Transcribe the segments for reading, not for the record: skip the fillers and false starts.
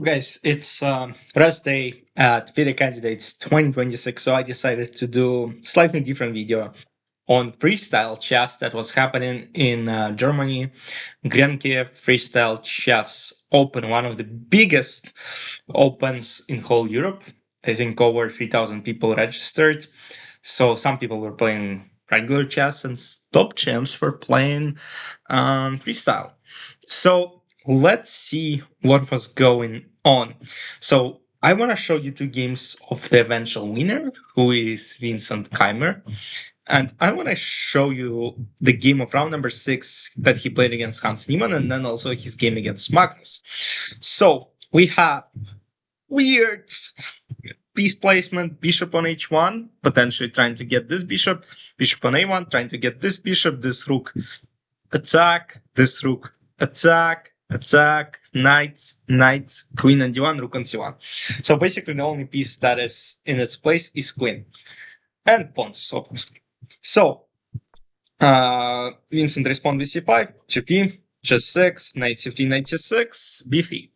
Guys, it's rest day at FIDE Candidates 2026, so I decided to do slightly different video on freestyle chess that was happening in Germany. Grenke Freestyle Chess Open, one of the biggest opens in whole Europe. I think over 3,000 people registered. So some people were playing regular chess and top champs were playing freestyle. So let's see what was going on. So I want to show you two games of the eventual winner, who is Vincent Keymer. And I want to show you the game of round number 6 that he played against Hans Niemann, and then also his game against Magnus. So we have weird piece placement, bishop on h1, potentially trying to get this bishop, bishop on a1, trying to get this bishop, this rook, attack, this rook, attack, attack, knight, knight, queen on d1, rook on c1. So basically the only piece that is in its place is queen. And pawns, obviously. So, Vincent respond with c5, g5, g6, knight c3, knight c6, b3.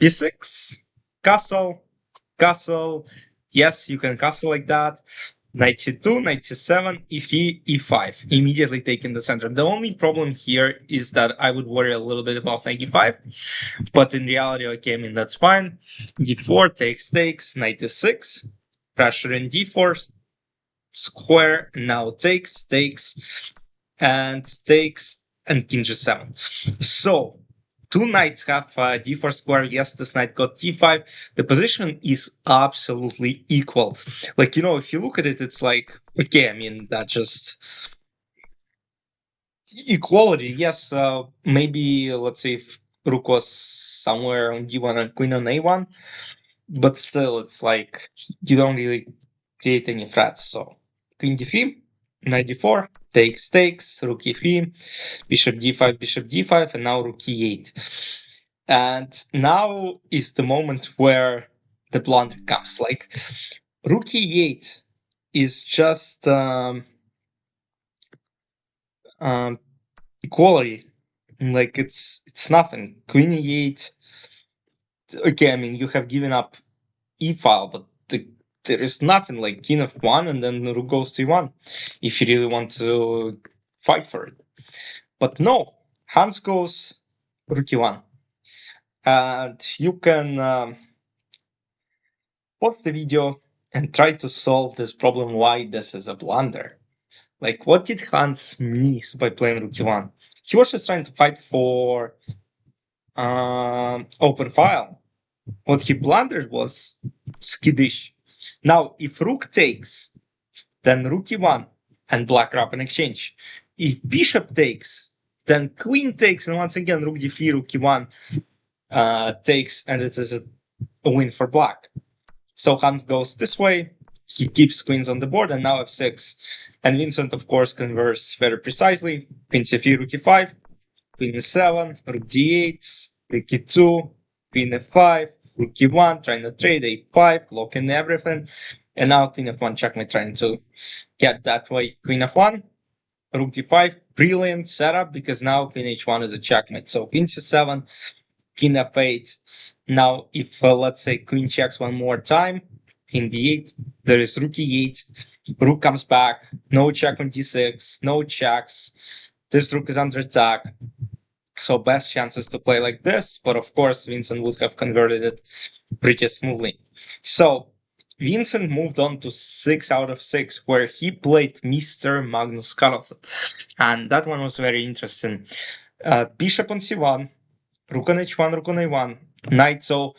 b6, castle, castle. Yes, you can castle like that. Knight c2, knight c7, e3, e5, immediately taking the center. The only problem here is that I would worry a little bit about knight e5, but in reality, okay, I mean, that's fine. d4 takes, knight e6, pressure in d4, square, now takes, and king g7. So, two knights have d4 square. Yes, this knight got d5. The position is absolutely equal. Like, if you look at it, it's like, okay, I mean, that just equality. Yes, maybe, let's say if rook was somewhere on d1 and queen on a1, but still, it's like, you don't really create any threats. So, queen d3, knight d4, takes, rook e3, bishop d5, and now rook e8. And now is the moment where the blunder comes. Like, rook e8 is just equality. Like, it's nothing. Queen e8. Okay, I mean, you have given up e-file, but there is nothing like king f1 and then rook goes to e1 if you really want to fight for it. But no, Hans goes rook e1. And you can pause the video and try to solve this problem why this is a blunder. Like, what did Hans miss by playing rook e1? He was just trying to fight for open file. What he blundered was skittish. Now, if rook takes, then rook e1 and black wrap in exchange. If bishop takes, then queen takes, and once again rook d3, rook e1 takes, and it is a win for black. So Hans goes this way, he keeps queens on the board, and now f6. And Vincent, of course, converts very precisely. Queen c3, rook e5, queen e7, rook d8, rook e2, queen f5, rook e1, trying to trade a5, locking everything. And now queen f1 checkmate, trying to get that way. Queen f1, rook d5, brilliant setup, because now queen h1 is a checkmate. So queen c7, king f8. Now, if let's say queen checks one more time, king b8, there is rook e8, rook comes back, no check on d6, no checks. This rook is under attack. So best chances to play like this, but of course Vincent would have converted it pretty smoothly. So Vincent moved on to 6 out of 6, where he played Mr. Magnus Carlsen. And that one was very interesting. Bishop on c1, rook on h1, rook on a1, knight. So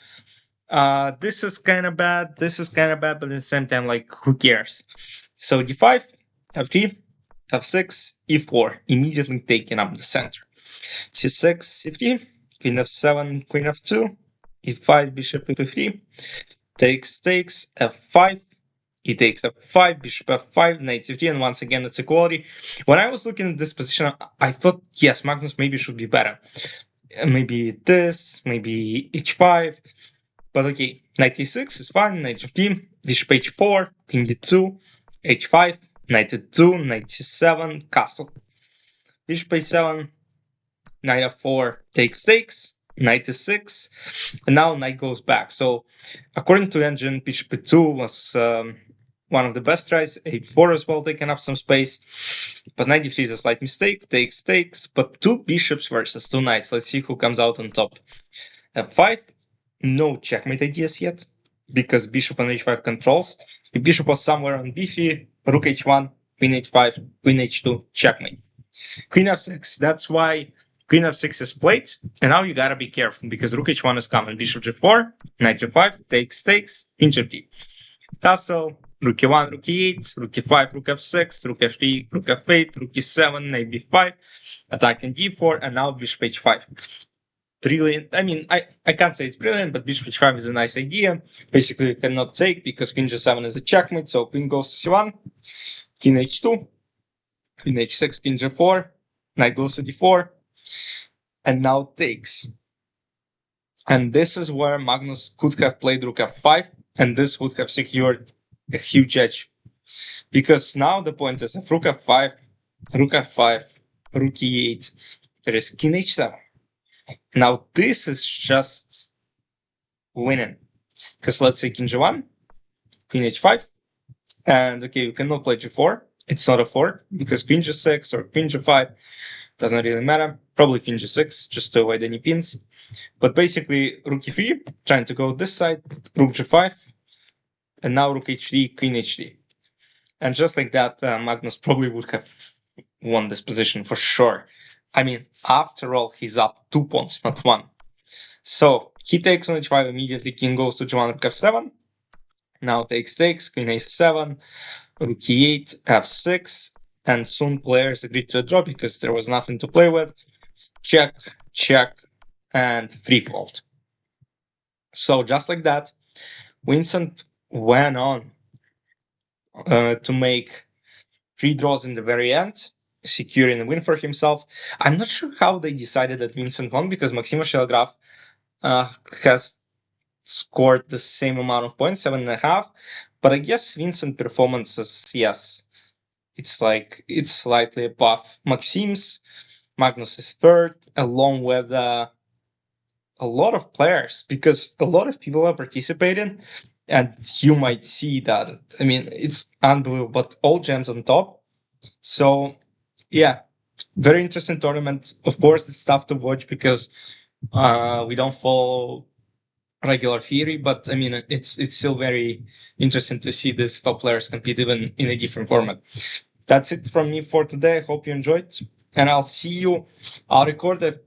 this is kind of bad, but at the same time, like, who cares? So d5, f3, f6, e4, immediately taking up the center. c6, c3, queen f7, queen f2, e5, bishop e3, takes, f5, he takes f5, bishop f5, knight c3, and once again it's equality. When I was looking at this position, I thought, yes, Magnus maybe should be better. Maybe this, maybe h5, but okay, knight e6 is fine, knight g3, bishop h4, king d2, h5, knight e2, knight c7, castle, bishop a7, knight f4, takes, knight e6, and now knight goes back. So according to engine, bishop e2 was one of the best tries. a4 as well, taking up some space, but knight d3 is a slight mistake. Takes, but two bishops versus two knights. Let's see who comes out on top. f5, no checkmate ideas yet, because bishop on h5 controls. If bishop was somewhere on b3, rook h1, queen h5, queen h2, checkmate. Queen f6, that's why queen f6 is played, and now you gotta be careful, because rook h1 is coming, bishop g4, knight g5, takes, queen g3. Castle, rook e1, rook e8, rook e5, rook f6, rook f3, rook f8, rook e7, knight b5, attacking d4, and now bishop h5. Brilliant. I mean, I can't say it's brilliant, but bishop h5 is a nice idea. Basically, you cannot take because queen g7 is a checkmate, so queen goes to c1, king h2, queen h6, king g4, knight goes to d4, and now takes. And this is where Magnus could have played rook f5, and this would have secured a huge edge. Because now the point is, if rook f5, rook f5, rook e8, there is king h7. Now this is just winning. Because let's say king g1, queen h5, and okay, you cannot play g4. It's not a fort, because queen g6 or queen g5 doesn't really matter. Probably king g6, just to avoid any pins. But basically, rook e3, trying to go this side, rook g5, and now rook h3, queen h3. And just like that, Magnus probably would have won this position for sure. I mean, after all, he's up 2 pawns, not 1. So he takes on h5 immediately, king goes to g1, rook f7. Now takes, queen a7, rook e8, f6, and soon players agreed to a draw because there was nothing to play with. Check, and free fault. So just like that, Vincent went on to make 3 draws in the very end, securing a win for himself. I'm not sure how they decided that Vincent won, because Maxima Shelgraf has scored the same amount of points, 7.5. But I guess Vincent performances, yes, it's slightly above Maxim's. Magnus is third, along with a lot of players, because a lot of people are participating, and you might see that. I mean, it's unbelievable, but all gems on top. So, yeah, very interesting tournament. Of course, it's tough to watch because we don't follow regular theory, but I mean, it's still very interesting to see these top players compete even in a different format. That's it from me for today. I hope you enjoyed, and I'll see you. I'll record a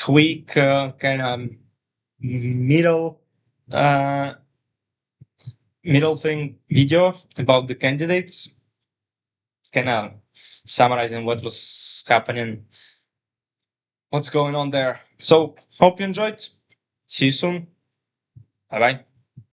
quick kind of middle uh, middle thing video about the candidates, kind of summarizing what was happening, what's going on there. So hope you enjoyed. See you soon. Bye bye.